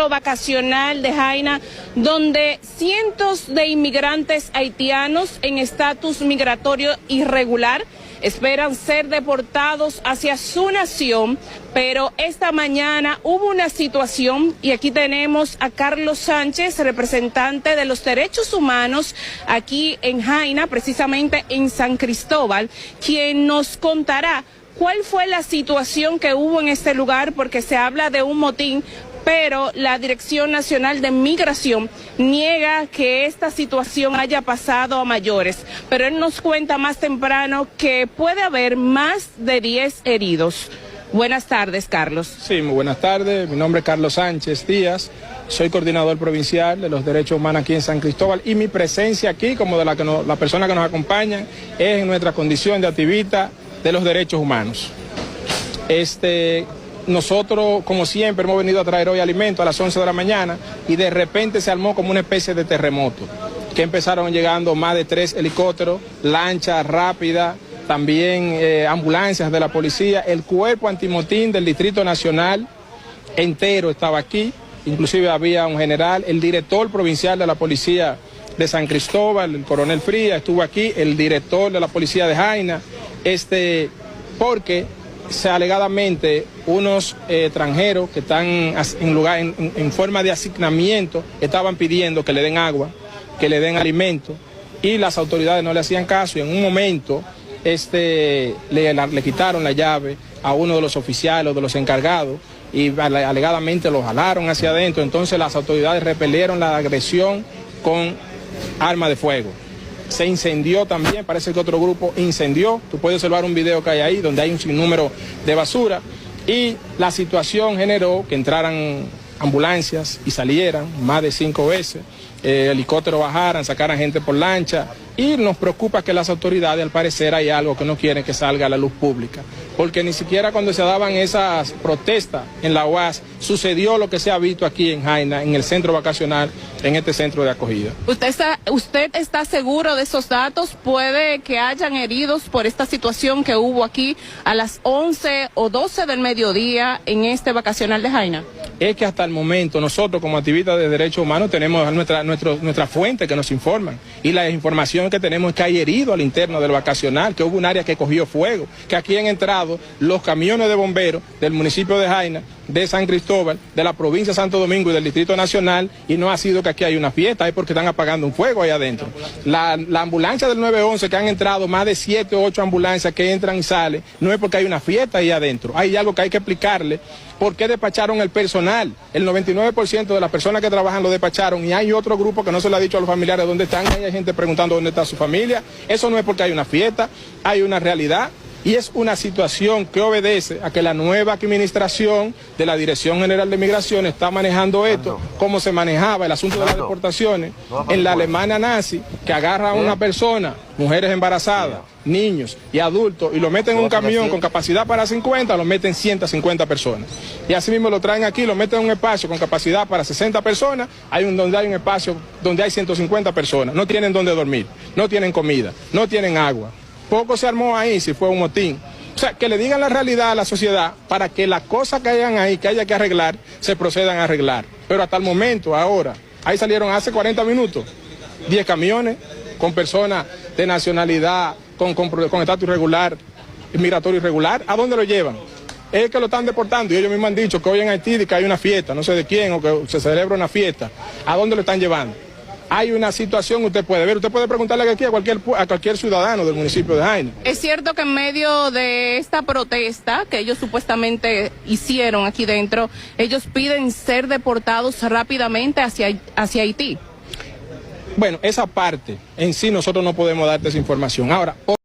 centro vacacional de Jaina, donde cientos de inmigrantes haitianos en estatus migratorio irregular esperan ser deportados hacia su nación, pero esta mañana hubo una situación y aquí tenemos a Carlos Sánchez, representante de los derechos humanos aquí en Jaina, precisamente en San Cristóbal, quien nos contará cuál fue la situación que hubo en este lugar, porque se habla de un motín, pero la Dirección Nacional de Migración niega que esta situación haya pasado a mayores. Pero él nos cuenta más temprano que puede haber más de 10 heridos. Buenas tardes, Carlos. Sí, muy buenas tardes. Mi nombre es Carlos Sánchez Díaz. Soy coordinador provincial de los derechos humanos aquí en San Cristóbal y mi presencia aquí, como de la persona que nos acompañan, es en nuestra condición de activista de los derechos humanos. Nosotros, como siempre, hemos venido a traer hoy alimentos a las 11 de la mañana y de repente se armó como una especie de terremoto, que empezaron llegando más de 3 helicópteros, lanchas rápidas, también ambulancias de la policía, el cuerpo antimotín del Distrito Nacional entero estaba aquí, inclusive había un general, el director provincial de la policía de San Cristóbal, el coronel Frías, estuvo aquí, el director de la policía de Jaina, porque alegadamente unos extranjeros que están en forma de asignamiento estaban pidiendo que le den agua, que le den alimento, y las autoridades no le hacían caso, y en un momento le quitaron la llave a uno de los oficiales, de los encargados, y alegadamente lo jalaron hacia adentro. Entonces las autoridades repelieron la agresión con arma de fuego. Se incendió también, parece que otro grupo incendió. Tú puedes observar un video que hay ahí donde hay un sinnúmero de basura, y la situación generó que entraran ambulancias y salieran más de 5 veces, helicópteros bajaran, sacaran gente por lancha, y nos preocupa que las autoridades, al parecer, hay algo que no quieren que salga a la luz pública, porque ni siquiera cuando se daban esas protestas en la UAS sucedió lo que se ha visto aquí en Jaina, en el centro vacacional, en este centro de acogida. ¿Usted está seguro de esos datos? ¿Puede que hayan heridos por esta situación que hubo aquí a las 11 o 12 del mediodía en este vacacional de Jaina? Es que hasta el momento nosotros como activistas de derechos humanos tenemos nuestra fuente que nos informan, y la información que tenemos es que hay heridos al interno del vacacional, que hubo un área que cogió fuego, que aquí han entrado los camiones de bomberos del municipio de Jaina, de San Cristóbal, de la provincia de Santo Domingo y del Distrito Nacional, y no ha sido que aquí hay una fiesta, es porque están apagando un fuego ahí adentro. La ambulancia del 911, que han entrado más de 7 o 8 ambulancias que entran y salen, no es porque hay una fiesta ahí adentro. Hay algo que hay que explicarle, por qué despacharon el personal. El 99% de las personas que trabajan lo despacharon, y hay otro grupo que no se le ha dicho a los familiares dónde están, y hay gente preguntando dónde está su familia. Eso no es porque hay una fiesta, hay una realidad. Y es una situación que obedece a que la nueva administración de la Dirección General de Migración está manejando esto como se manejaba el asunto de las deportaciones en la Alemania nazi, que agarra a una persona, mujeres embarazadas, niños y adultos, y lo meten en un camión con capacidad para 50, lo meten 150 personas. Y así mismo lo traen aquí, lo meten en un espacio con capacidad para 60 personas, donde hay un espacio donde hay 150 personas. No tienen dónde dormir, no tienen comida, no tienen agua. Poco se armó ahí si fue un motín. O sea, que le digan la realidad a la sociedad para que las cosas que hayan ahí, que haya que arreglar, se procedan a arreglar. Pero hasta el momento, ahora, ahí salieron hace 40 minutos 10 camiones con personas de nacionalidad, con estatus irregular, migratorio irregular. ¿A dónde lo llevan? Es que lo están deportando, y ellos mismos han dicho que hoy en Haití que hay una fiesta, no sé de quién, o que se celebra una fiesta. ¿A dónde lo están llevando? Hay una situación, usted puede ver, usted puede preguntarle aquí a cualquier ciudadano del municipio de Jaina. Es cierto que en medio de esta protesta que ellos supuestamente hicieron aquí dentro, ellos piden ser deportados rápidamente hacia Haití. Bueno, esa parte en sí nosotros no podemos darte esa información. Ahora,